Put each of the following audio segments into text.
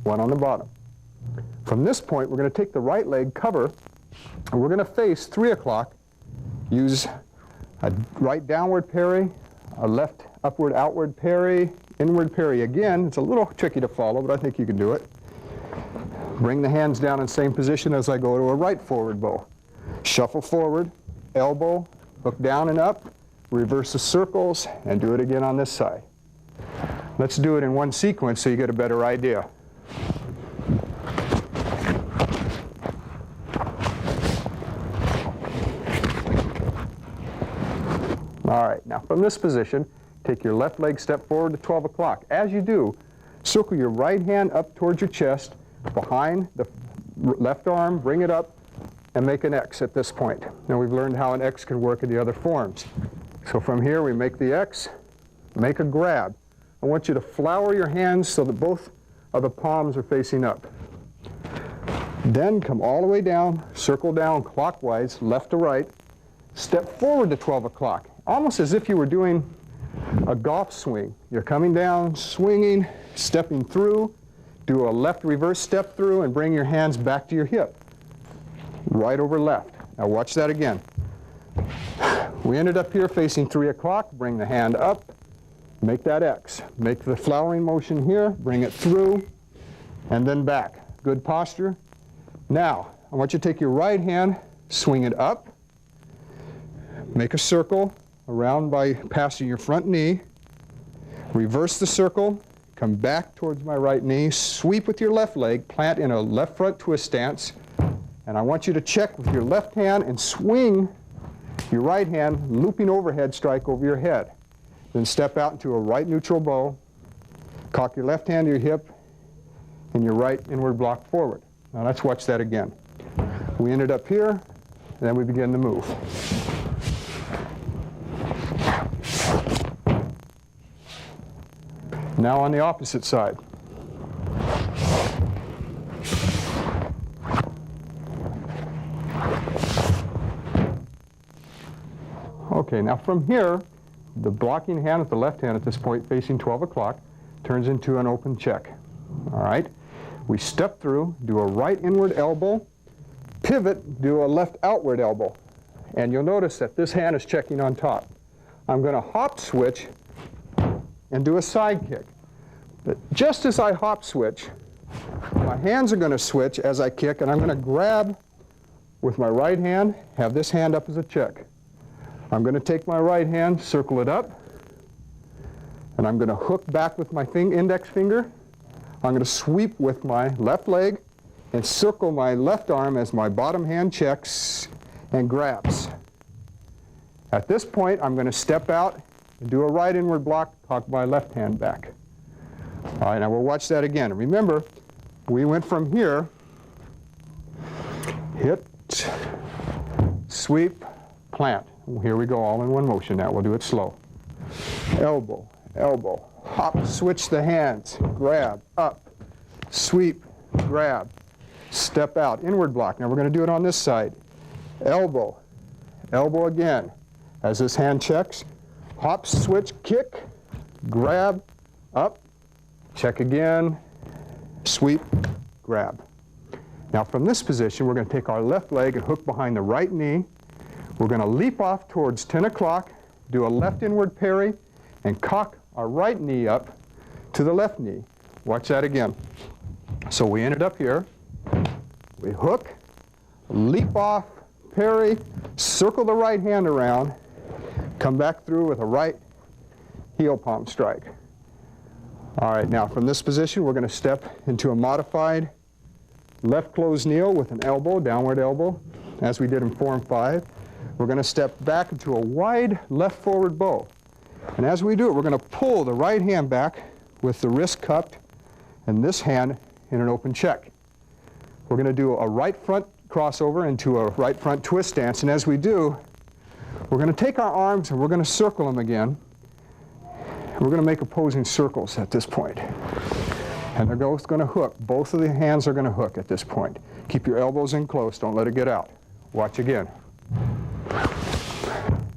one on the bottom. From this point, we're going to take the right leg cover, and we're going to face 3 o'clock, use a right downward parry, a left upward outward parry, inward parry again. It's a little tricky to follow, but I think you can do it. Bring the hands down in the same position as I go to a right forward bow. Shuffle forward, elbow, hook down and up, reverse the circles, and do it again on this side. Let's do it in one sequence so you get a better idea. All right, now from this position, take your left leg step forward to 12 o'clock. As you do, circle your right hand up towards your chest, behind the left arm, bring it up, and make an X at this point. Now we've learned how an X can work in the other forms. So from here we make the X, make a grab. I want you to flower your hands so that both of the palms are facing up. Then come all the way down, circle down clockwise, left to right, step forward to 12 o'clock, almost as if you were doing a golf swing. You're coming down, swinging, stepping through, do a left reverse step through, and bring your hands back to your hip. Right over left. Now watch that again. We ended up here facing 3 o'clock, bring the hand up, make that X. Make the flowering motion here, bring it through, and then back. Good posture. Now, I want you to take your right hand, swing it up, make a circle around by passing your front knee, reverse the circle, come back towards my right knee, sweep with your left leg, plant in a left front twist stance, and I want you to check with your left hand and swing your right hand, looping overhead strike over your head. Then step out into a right neutral bow, cock your left hand to your hip, and your right inward block forward. Now let's watch that again. We ended up here, and then we begin to move. Now on the opposite side. Okay, now from here, the blocking hand with the left hand at this point facing 12 o'clock turns into an open check. All right? We step through, do a right inward elbow, pivot, do a left outward elbow. And you'll notice that this hand is checking on top. I'm going to hop switch and do a side kick. But just as I hop switch, my hands are going to switch as I kick, and I'm going to grab with my right hand, have this hand up as a check. I'm going to take my right hand, circle it up, and I'm going to hook back with my index finger. I'm going to sweep with my left leg and circle my left arm as my bottom hand checks and grabs. At this point, I'm going to step out and do a right inward block, cock my left hand back. All right, now we'll watch that again. Remember, we went from here, hit, sweep, plant. Here we go, all in one motion now. We'll do it slow. Elbow, elbow, hop, switch the hands, grab, up, sweep, grab, step out, inward block. Now we're going to do it on this side. Elbow, elbow again. As this hand checks, hop, switch, kick, grab, up, check again, sweep, grab. Now from this position, we're going to take our left leg and hook behind the right knee. We're going to leap off towards 10 o'clock, do a left inward parry, and cock our right knee up to the left knee. Watch that again. So we ended up here. We hook, leap off, parry, circle the right hand around, come back through with a right heel palm strike. All right, now from this position, we're going to step into a modified left closed kneel with an elbow, downward elbow, as we did in form 5. We're going to step back into a wide left forward bow. And as we do it, we're going to pull the right hand back with the wrist cupped and this hand in an open check. We're going to do a right front crossover into a right front twist stance. And as we do, we're going to take our arms and we're going to circle them again. We're going to make opposing circles at this point. And they're both going to hook. Both of the hands are going to hook at this point. Keep your elbows in close. Don't let it get out. Watch again.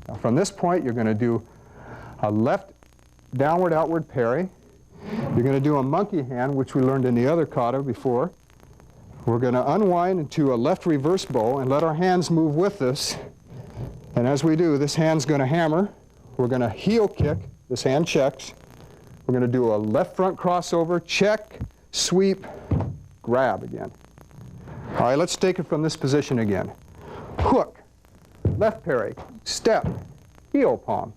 Now from this point, you're going to do a left downward outward parry. You're going to do a monkey hand, which we learned in the other kata before. We're going to unwind into a left reverse bow and let our hands move with us. And as we do, this hand's going to hammer. We're going to heel kick. This hand checks. We're going to do a left front crossover, check, sweep, grab again. All right, let's take it from this position again. Hook, left parry, step, heel palm,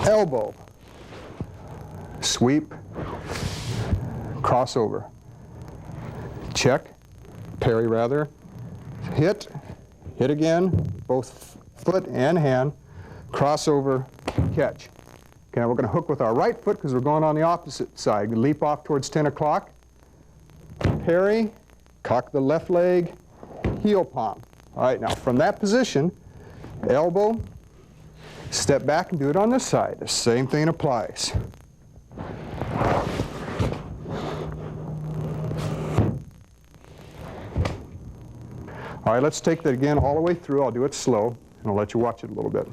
elbow, sweep, crossover, check, parry rather, hit again, both foot and hand, crossover, catch. Okay, now we're going to hook with our right foot because we're going on the opposite side. Leap off towards 10 o'clock, parry, cock the left leg, heel palm. All right, now from that position, elbow, step back and do it on this side. The same thing applies. All right, let's take that again all the way through. I'll do it slow, and I'll let you watch it a little bit.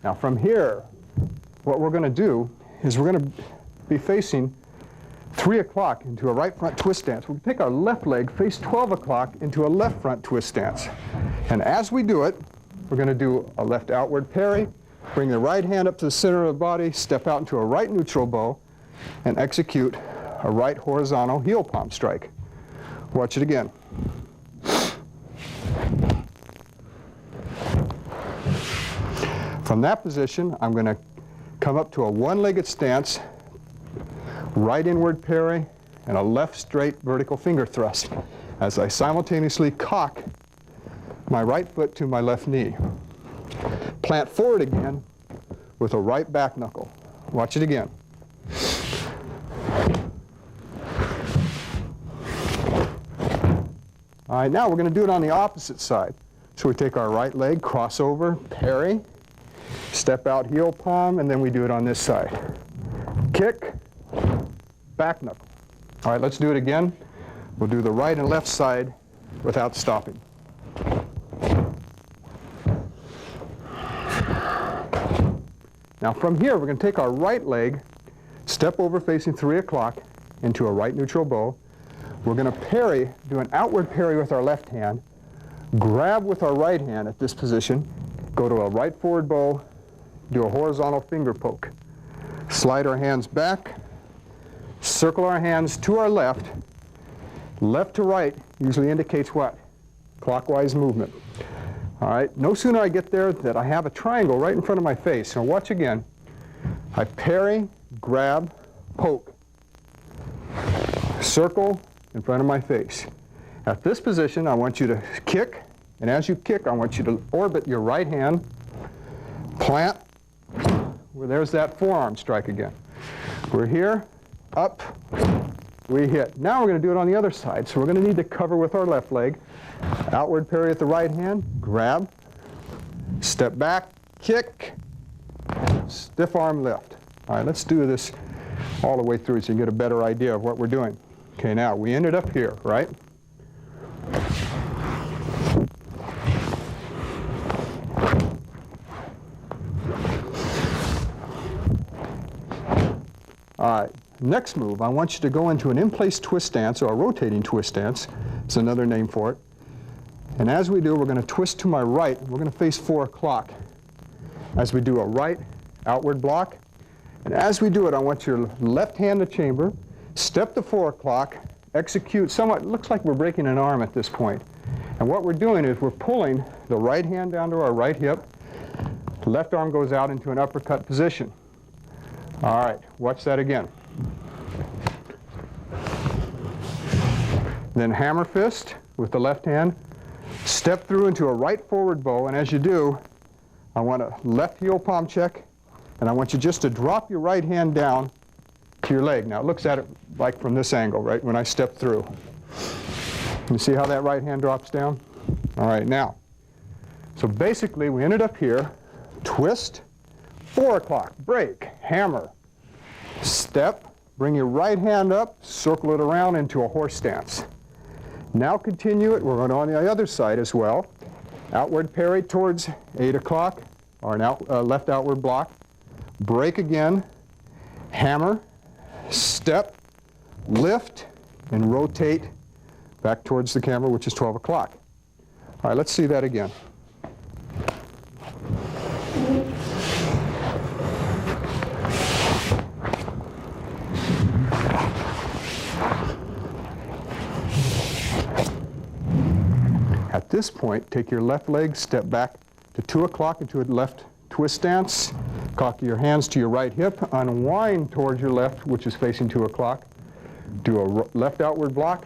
Now from here, what we're going to do is we're going to be facing 3 o'clock into a right front twist stance. We'll take our left leg, face 12 o'clock into a left front twist stance. And as we do it, we're going to do a left outward parry, bring the right hand up to the center of the body, step out into a right neutral bow, and execute a right horizontal heel palm strike. Watch it again. From that position, I'm going to come up to a one-legged stance, right inward parry, and a left straight vertical finger thrust as I simultaneously cock my right foot to my left knee. Plant forward again with a right back knuckle. Watch it again. All right, now we're going to do it on the opposite side. So we take our right leg, crossover, parry, step out heel palm, and then we do it on this side. Kick, back knuckle. All right, let's do it again. We'll do the right and left side without stopping. Now from here, we're going to take our right leg, step over facing 3 o'clock into a right neutral bow. We're going to parry, do an outward parry with our left hand, grab with our right hand at this position, go to a right forward bow, do a horizontal finger poke. Slide our hands back, circle our hands to our left. Left to right usually indicates what? Clockwise movement. All right, no sooner I get there that I have a triangle right in front of my face. Now watch again. I parry, grab, poke, circle in front of my face. At this position, I want you to kick, and as you kick, I want you to orbit your right hand, plant, well, there's that forearm strike again. We're here, up, we hit. Now we're going to do it on the other side. So we're going to need to cover with our left leg. Outward parry at the right hand, grab, step back, kick, stiff arm lift. All right, let's do this all the way through so you get a better idea of what we're doing. Okay, now we ended up here, right? All right, next move, I want you to go into an in-place twist stance, or a rotating twist stance. It's another name for it. And as we do, we're going to twist to my right. We're going to face 4 o'clock. As we do a right outward block. And as we do it, I want your left hand to chamber, step to 4 o'clock, execute somewhat, looks like we're breaking an arm at this point. And what we're doing is we're pulling the right hand down to our right hip. Left arm goes out into an uppercut position. All right, watch that again. Then hammer fist with the left hand. Step through into a right forward bow, and as you do, I want a left heel palm check, and I want you just to drop your right hand down to your leg. Now it looks at it like from this angle, right, when I step through. You see how that right hand drops down? All right, now, so basically we ended up here, twist, 4 o'clock, break, hammer, step, bring your right hand up, circle it around into a horse stance. Now continue it. We're going on the other side as well. Outward parry towards 8 o'clock, or an left outward block. Break again, hammer, step, lift, and rotate back towards the camera, which is 12 o'clock. All right, let's see that again. At this point, take your left leg, step back to 2 o'clock into a left twist stance. Cock your hands to your right hip, unwind towards your left, which is facing 2 o'clock. Do a left outward block.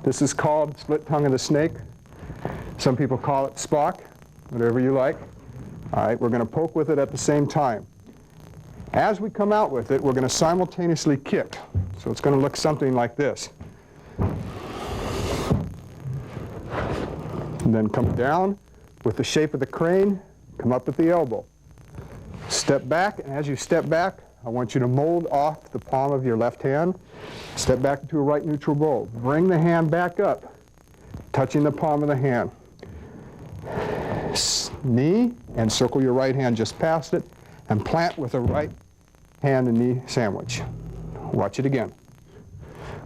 This is called split tongue of the snake. Some people call it Spock, whatever you like. All right, we're going to poke with it at the same time. As we come out with it, we're going to simultaneously kick. So it's going to look something like this. And then come down with the shape of the crane, come up at the elbow. Step back, and as you step back, I want you to mold off the palm of your left hand. Step back into a right neutral bow. Bring the hand back up, touching the palm of the hand. Knee, and circle your right hand just past it, and plant with a right hand and knee sandwich. Watch it again.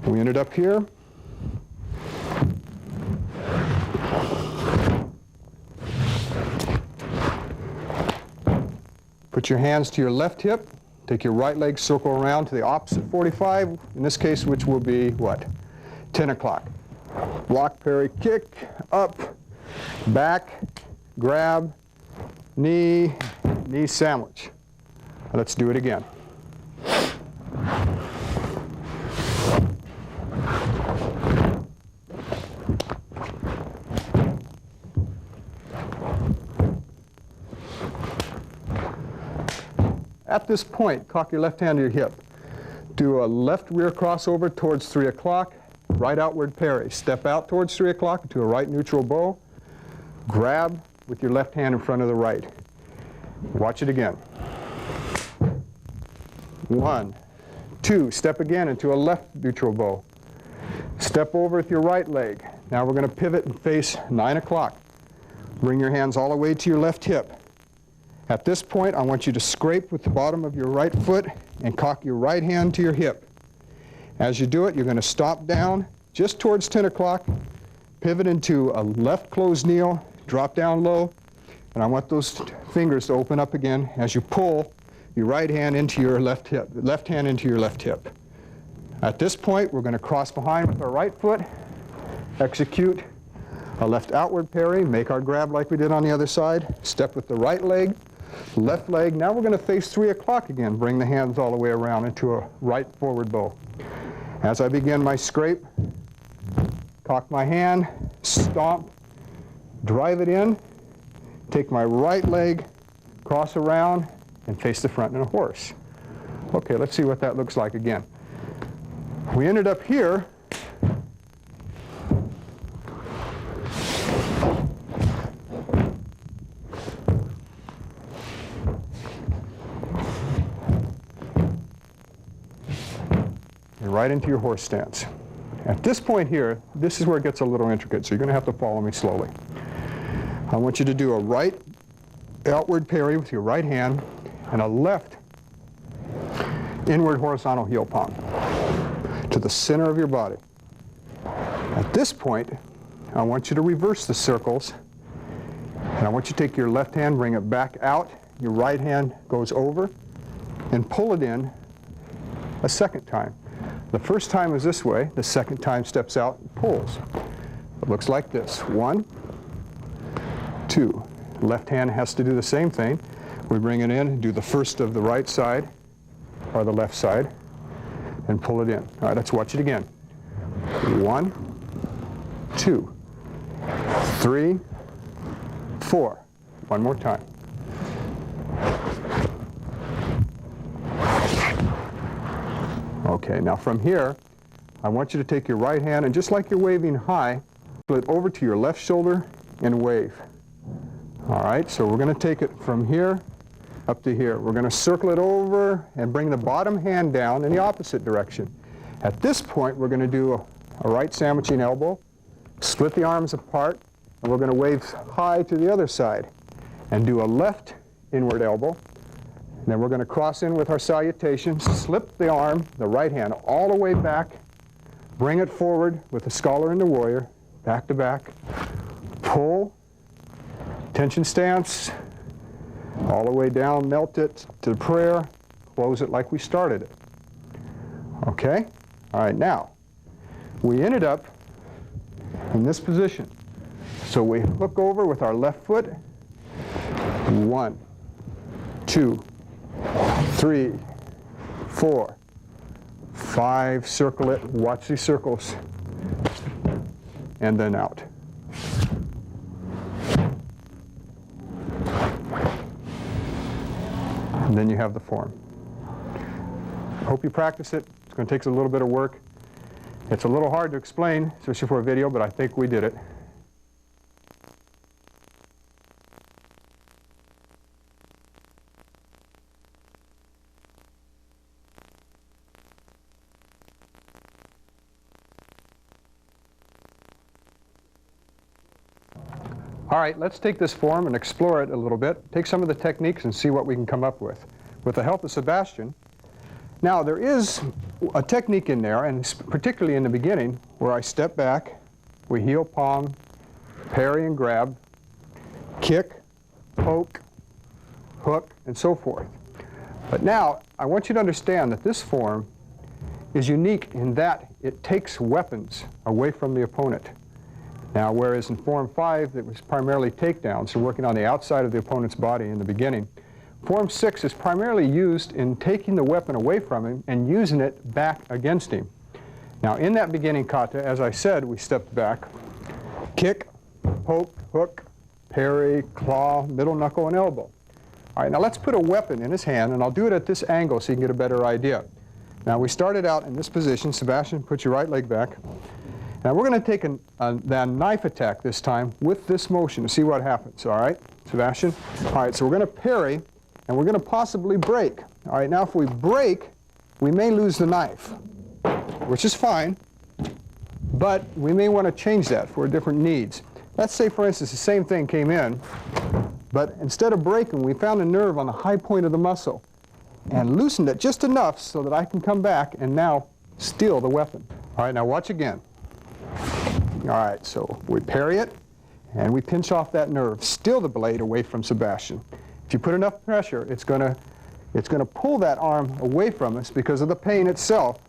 We ended up here. Put your hands to your left hip. Take your right leg, circle around to the opposite 45, in this case, which will be what? 10 o'clock. Block, parry, kick, up, back, grab, knee, knee sandwich. Let's do it again. At this point, cock your left hand to your hip. Do a left rear crossover towards 3 o'clock, right outward parry. Step out towards 3 o'clock to a right neutral bow. Grab with your left hand in front of the right. Watch it again. 1, 2, step again into a left neutral bow. Step over with your right leg. Now we're going to pivot and face 9 o'clock. Bring your hands all the way to your left hip. At this point, I want you to scrape with the bottom of your right foot and cock your right hand to your hip. As you do it, you're going to stop down just towards 10 o'clock, pivot into a left closed kneel, drop down low, and I want those fingers to open up again as you pull your right hand into your left hip, left hand into your left hip. At this point, we're going to cross behind with our right foot, execute a left outward parry, make our grab like we did on the other side, step with the right leg, left leg. Now we're going to face 3 o'clock again. Bring the hands all the way around into a right forward bow. As I begin my scrape, cock my hand, stomp, drive it in, take my right leg, cross around, and face the front in a horse. Okay, let's see what that looks like again. We ended up here. Right into your horse stance. At this point here, this is where it gets a little intricate, so you're going to have to follow me slowly. I want you to do a right outward parry with your right hand and a left inward horizontal heel palm to the center of your body. At this point, I want you to reverse the circles, and I want you to take your left hand, bring it back out, your right hand goes over, and pull it in a second time. The first time is this way, the second time steps out and pulls. It looks like this. 1, 2. Left hand has to do the same thing. We bring it in, do the first of the right side, or the left side, and pull it in. All right, let's watch it again. 1, 2, 3, 4. One more time. Okay, now from here, I want you to take your right hand and just like you're waving high, flip over to your left shoulder and wave. All right, so we're going to take it from here. up to here. We're going to circle it over and bring the bottom hand down in the opposite direction. At this point, we're going to do a right sandwiching elbow, split the arms apart, and we're going to wave high to the other side and do a left inward elbow. And then we're going to cross in with our salutation, slip the arm, the right hand, all the way back, bring it forward with the scholar and the warrior, back to back, pull, tension stance, all the way down, melt it to the prayer, close it like we started it. Okay? All right, now, we ended up in this position. So we hook over with our left foot. 1, 2, 3, 4, 5, circle it, watch these circles, and then out. And then you have the form. Hope you practice it. It's going to take a little bit of work. It's a little hard to explain, especially for a video, but I think we did it. All right, let's take this form and explore it a little bit, take some of the techniques and see what we can come up with the help of Sebastian. Now, there is a technique in there, and particularly in the beginning, where I step back, we heel palm, parry and grab, kick, poke, hook, and so forth. But now, I want you to understand that this form is unique in that it takes weapons away from the opponent. Now, whereas in Form 5, it was primarily takedowns, so working on the outside of the opponent's body in the beginning, Form 6 is primarily used in taking the weapon away from him and using it back against him. Now, in that beginning kata, as I said, we stepped back, kick, poke, hook, parry, claw, middle knuckle, and elbow. All right, now let's put a weapon in his hand, and I'll do it at this angle so you can get a better idea. Now, we started out in this position. Sebastian, put your right leg back. Now we're going to take the knife attack this time with this motion to see what happens, all right, Sebastian? All right, so we're going to parry, and we're going to possibly break. All right, now if we break, we may lose the knife, which is fine, but we may want to change that for different needs. Let's say, for instance, the same thing came in, but instead of breaking, we found a nerve on the high point of the muscle and loosened it just enough so that I can come back and now steal the weapon. All right, now watch again. All right, so we parry it, and we pinch off that nerve, steal the blade away from Sebastian. If you put enough pressure, it's going to pull that arm away from us because of the pain itself.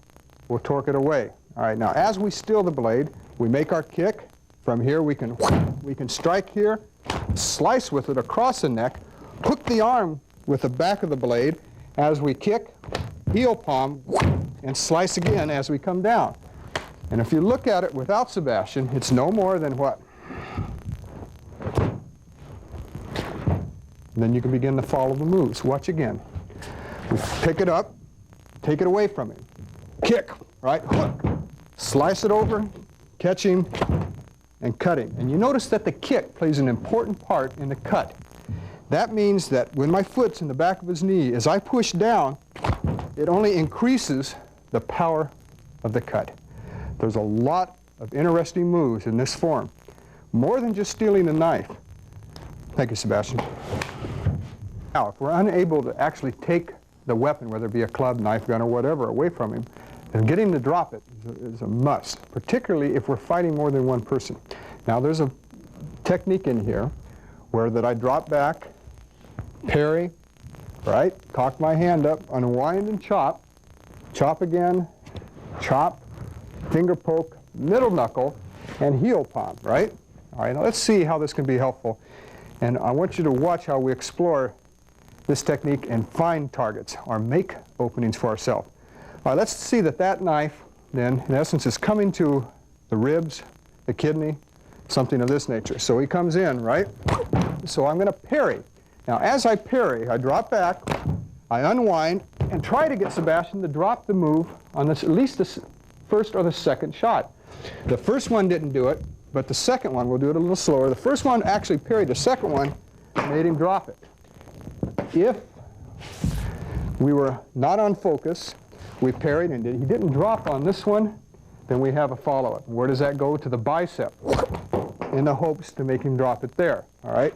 We'll torque it away. All right, now as we steal the blade, we make our kick. From here, we can strike here, slice with it across the neck, hook the arm with the back of the blade as we kick, heel palm, and slice again as we come down. And if you look at it without Sebastian, it's no more than what? And then you can begin to follow the moves. Watch again. We pick it up, take it away from him. Kick, right, hook. Slice it over, catch him, and cut him. And you notice that the kick plays an important part in the cut. That means that when my foot's in the back of his knee, as I push down, it only increases the power of the cut. There's a lot of interesting moves in this form, more than just stealing a knife. Thank you, Sebastian. Now, if we're unable to actually take the weapon, whether it be a club, knife, gun, or whatever, away from him, then getting to drop it is a must, particularly if we're fighting more than one person. Now, there's a technique in here where that I drop back, parry, right, cock my hand up, unwind and chop, chop again, chop, finger poke, middle knuckle, and heel palm, right? All right, now let's see how this can be helpful. And I want you to watch how we explore this technique and find targets or make openings for ourselves. All right, let's see that knife, then, in essence, is coming to the ribs, the kidney, something of this nature. So he comes in, right? So I'm going to parry. Now, as I parry, I drop back, I unwind, and try to get Sebastian to drop the move on this, at least the first or the second shot. The first one didn't do it, but the second one, we'll do it a little slower. The first one actually parried. The second one made him drop it. If we were not on focus, we parried and he didn't drop on this one, then we have a follow-up. Where does that go? To the bicep, in the hopes to make him drop it there, all right?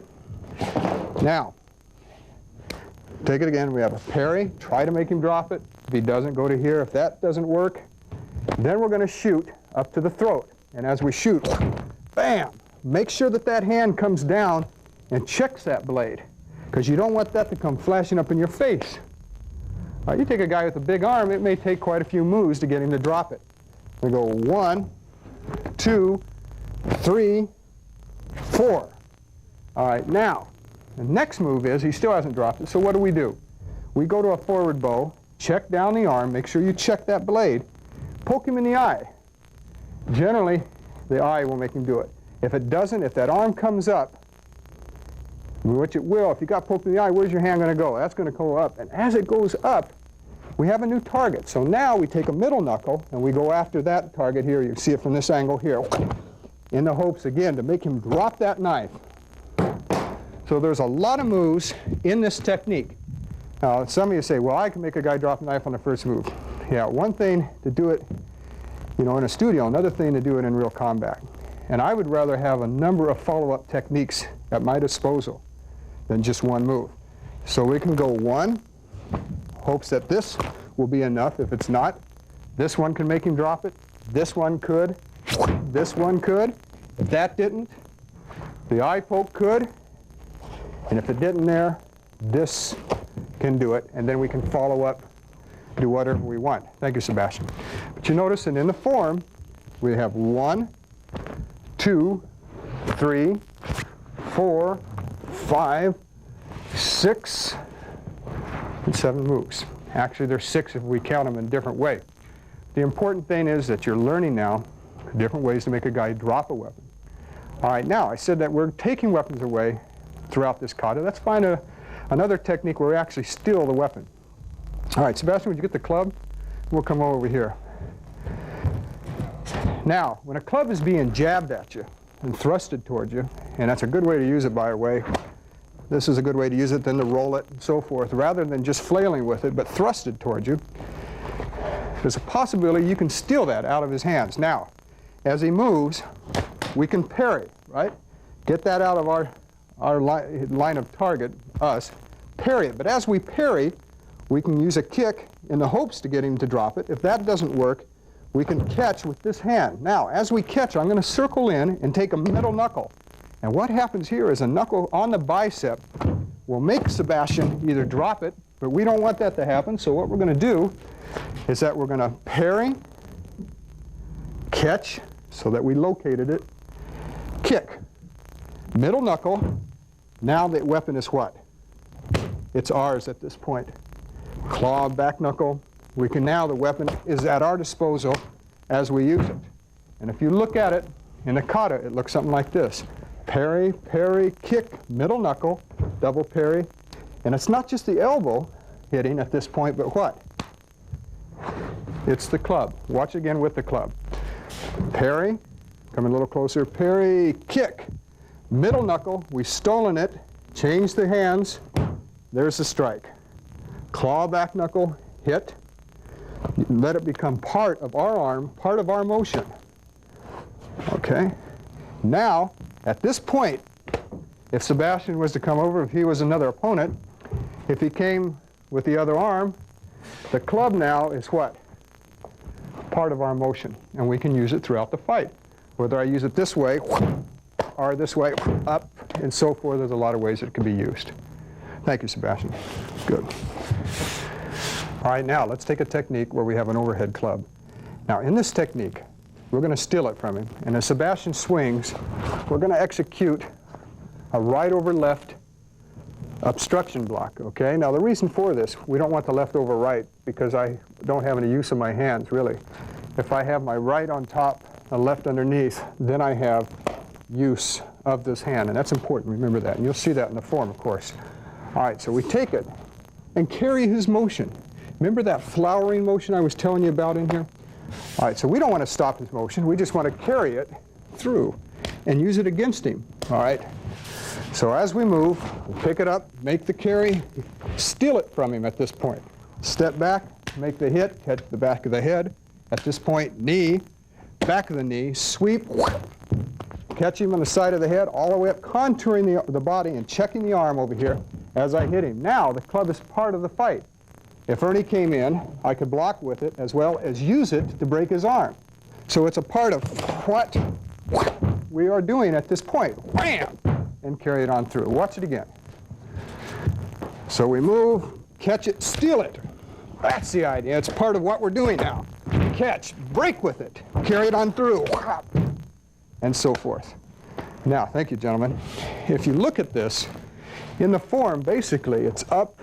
Now, take it again, we have a parry, try to make him drop it. If he doesn't, go to here. If that doesn't work, then we're going to shoot up to the throat. And as we shoot, bam, make sure that that hand comes down and checks that blade, because you don't want that to come flashing up in your face. You take a guy with a big arm, it may take quite a few moves to get him to drop it. We go 1, 2, 3, 4. All right, now, the next move is he still hasn't dropped it, so what do? We go to a forward bow, check down the arm, make sure you check that blade, poke him in the eye. Generally, the eye will make him do it. If it doesn't, if that arm comes up, which it will, if you got poked in the eye, where's your hand going to go? That's going to go up. And as it goes up, we have a new target. So now we take a middle knuckle and we go after that target here. You can see it from this angle here, in the hopes, again, to make him drop that knife. So there's a lot of moves in this technique. Now, some of you say, well, I can make a guy drop a knife on the first move. Yeah, one thing to do it, in a studio, another thing to do it in real combat. And I would rather have a number of follow-up techniques at my disposal than just one move. So we can go 1, hopes that this will be enough. If it's not, this one can make him drop it. This one could. This one could. If that didn't, the eye poke could. And if it didn't there, this can do it. And then we can follow up, do whatever we want. Thank you, Sebastian. But you notice that in the form, we have 1, 2, 3, 4, 5, 6, and 7 moves. Actually, there's 6 if we count them in a different way. The important thing is that you're learning now different ways to make a guy drop a weapon. All right, now, I said that we're taking weapons away throughout this kata. Let's find another technique where we actually steal the weapon. All right, Sebastian, would you get the club? We'll come over here. Now, when a club is being jabbed at you and thrusted towards you, and that's a good way to use it, by the way. This is a good way to use it, then to roll it and so forth, rather than just flailing with it, but thrusted towards you. There's a possibility you can steal that out of his hands. Now, as he moves, we can parry, right? Get that out of our line of target, us, parry it. But as we parry, we can use a kick in the hopes to get him to drop it. If that doesn't work, we can catch with this hand. Now, as we catch, I'm going to circle in and take a middle knuckle. And what happens here is a knuckle on the bicep will make Sebastian either drop it, but we don't want that to happen. So what we're going to do is that we're going to parry, catch, so that we located it, kick, middle knuckle. Now the weapon is what? It's ours at this point. Claw, back knuckle. We can now, the weapon is at our disposal as we use it. And if you look at it in a kata, it looks something like this. Parry, parry, kick, middle knuckle, double parry. And it's not just the elbow hitting at this point, but what? It's the club. Watch again with the club. Parry, come a little closer, parry, kick, middle knuckle, we've stolen it, change the hands, there's the strike. Claw, back knuckle, hit, let it become part of our arm, part of our motion. Okay? Now, at this point, if Sebastian was to come over, if he was another opponent, if he came with the other arm, the club now is what? Part of our motion, and we can use it throughout the fight. Whether I use it this way, or this way, up, and so forth, there's a lot of ways it can be used. Thank you, Sebastian. Good. All right, now let's take a technique where we have an overhead club. Now, in this technique, we're going to steal it from him, and as Sebastian swings, we're going to execute a right over left obstruction block, okay? Now, the reason for this, we don't want the left over right because I don't have any use of my hands, really. If I have my right on top, the left underneath, then I have use of this hand, and that's important, remember that, and you'll see that in the form, of course. All right, so we take it and carry his motion. Remember that flowering motion I was telling you about in here? All right, so we don't want to stop his motion, we just want to carry it through and use it against him, all right? So as we move, we pick it up, make the carry, steal it from him at this point. step back, make the hit, catch the back of the head. At this point, knee, back of the knee, sweep, catch him on the side of the head, all the way up, contouring the body and checking the arm over here as I hit him. Now, the club is part of the fight. If Ernie came in, I could block with it as well as use it to break his arm. So it's a part of what we are doing at this point. Wham! And carry it on through. Watch it again. So we move, catch it, steal it. That's the idea. It's part of what we're doing now. Catch, break with it, carry it on through, and so forth. Now, thank you, gentlemen. If you look at this, in the form, basically, it's up,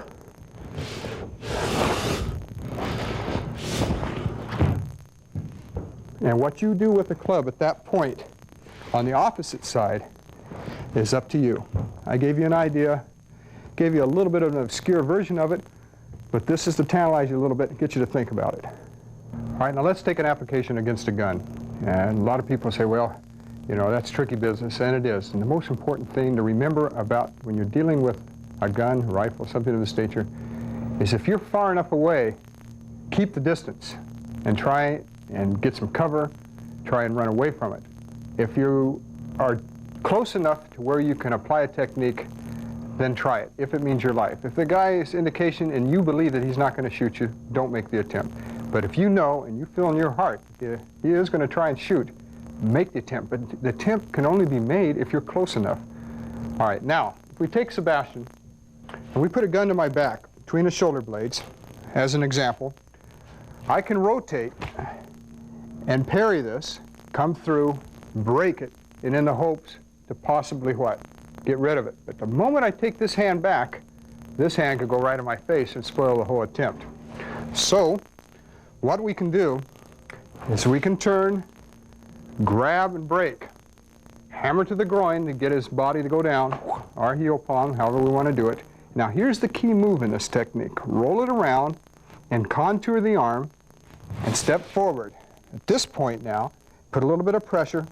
and what you do with the club at that point on the opposite side is up to you. I gave you an idea, gave you a little bit of an obscure version of it, but this is to tantalize you a little bit and get you to think about it. All right, now let's take an application against a gun. And a lot of people say, well, you know, that's tricky business, and it is. And the most important thing to remember about when you're dealing with a gun, rifle, something of this nature, is if you're far enough away, keep the distance and try and get some cover, try and run away from it. If you are close enough to where you can apply a technique, then try it, if it means your life. If the guy's indication and you believe that he's not going to shoot you, don't make the attempt. But if you know and you feel in your heart that he is going to try and shoot, make the attempt. But the attempt can only be made if you're close enough. All right, now, if we take Sebastian and we put a gun to my back between the shoulder blades, as an example, I can rotate and parry this, come through, break it, and in the hopes to possibly what? Get rid of it. But the moment I take this hand back, this hand could go right in my face and spoil the whole attempt. So, what we can do is we can turn, grab and break, hammer to the groin to get his body to go down, or heel palm, however we want to do it. Now here's the key move in this technique. Roll it around and contour the arm and step forward. At this point now, put a little bit of pressure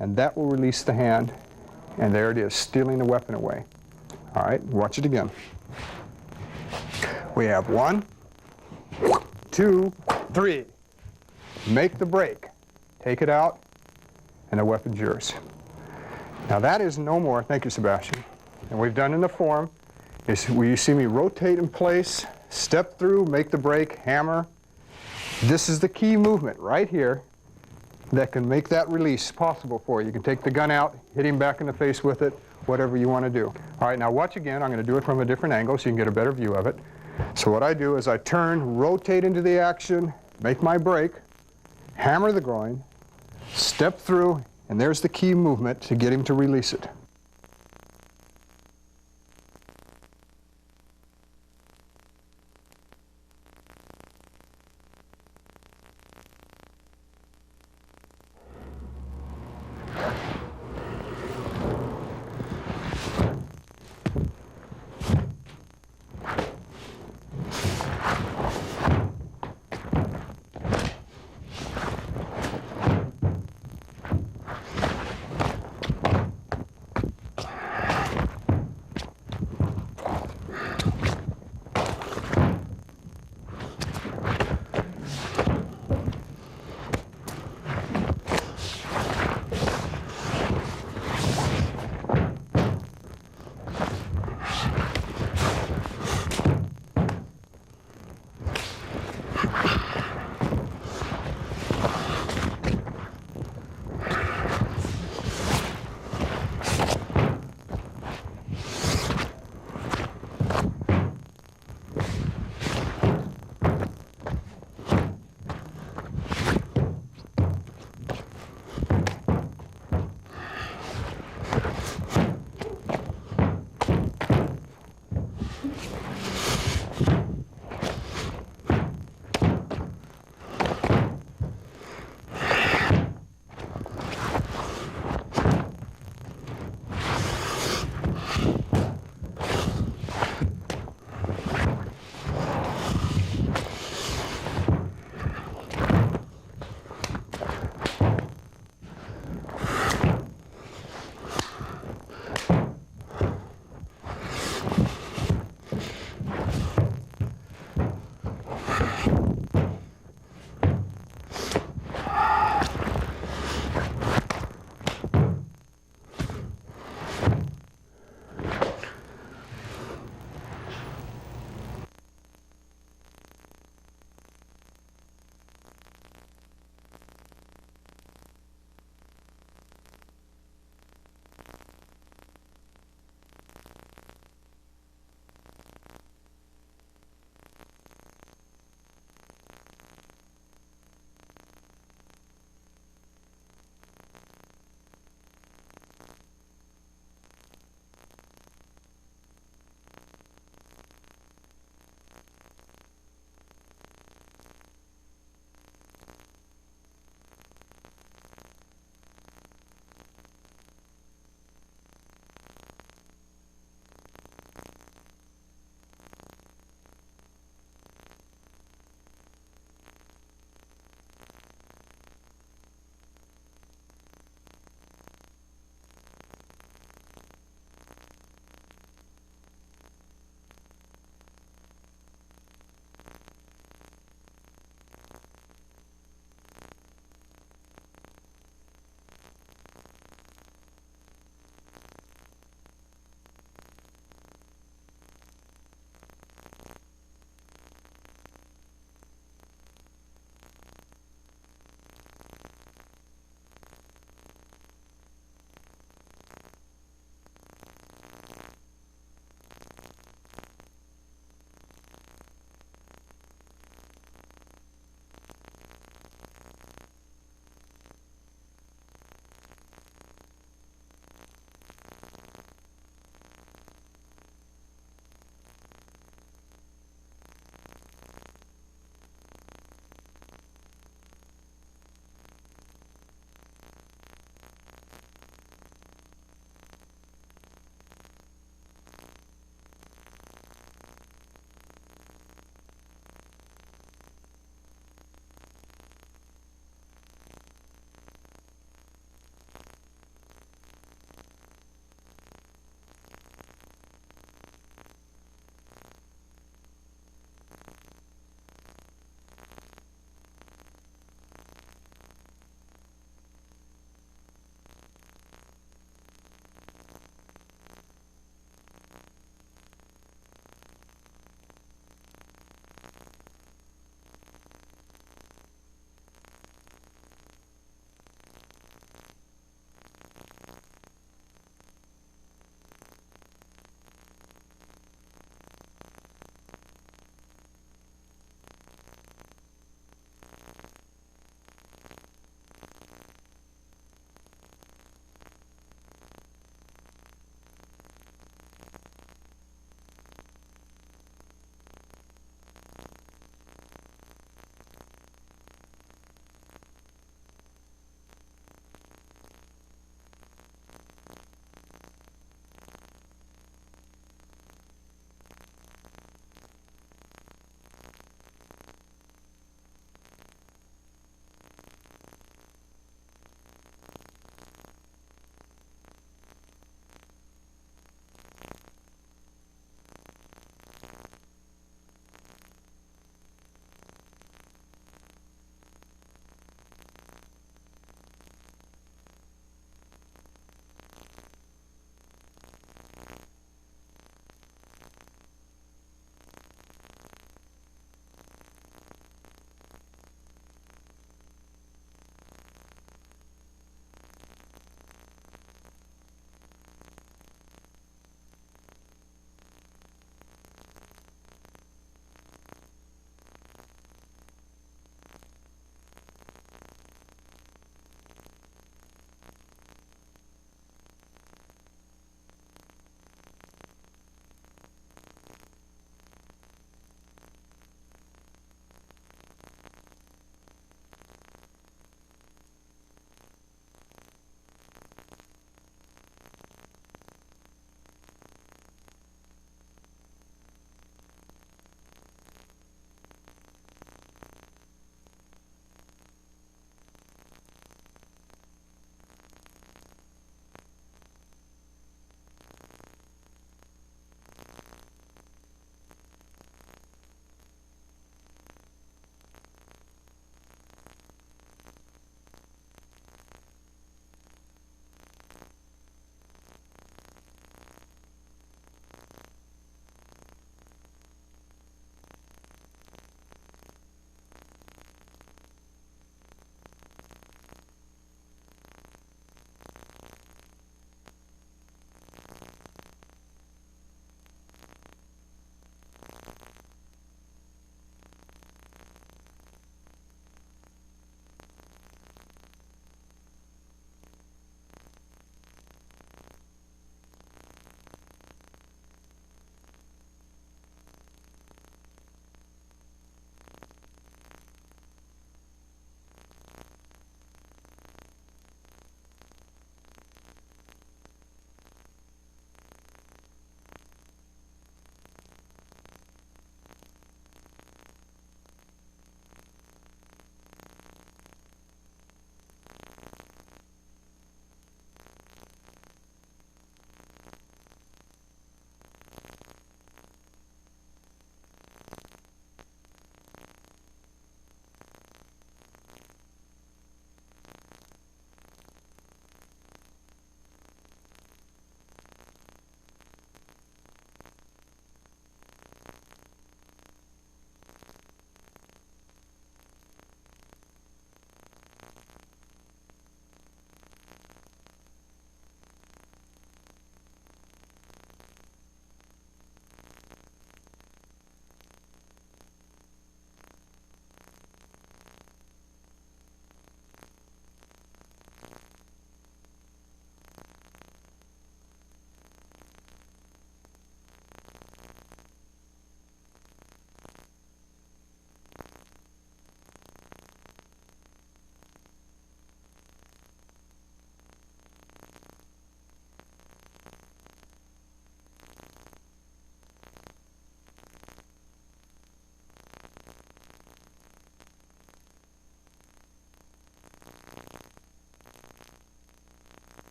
and that will release the hand, and there it is, stealing the weapon away. All right, watch it again. We have 1, 2, 3. Make the break. Take it out, and the weapon's yours. Now that is no more, thank you, Sebastian, and we've done in the form, is where you see me rotate in place, step through, make the break, hammer. This is the key movement right here that can make that release possible for you. You can take the gun out, hit him back in the face with it, whatever you want to do. All right, now watch again. I'm going to do it from a different angle so you can get a better view of it. So what I do is I turn, rotate into the action, make my break, hammer the groin, step through, and there's the key movement to get him to release it.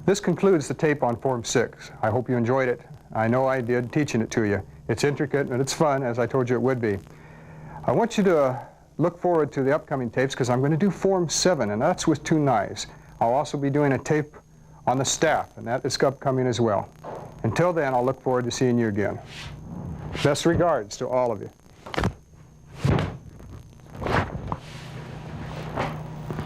This concludes the tape on Form 6. I hope you enjoyed it. I know I did, teaching it to you. It's intricate and it's fun, as I told you it would be. I want you to look forward to the upcoming tapes because I'm going to do Form 7, and that's with 2 knives. I'll also be doing a tape on the staff, and that is upcoming as well. Until then, I'll look forward to seeing you again. Best regards to all of you.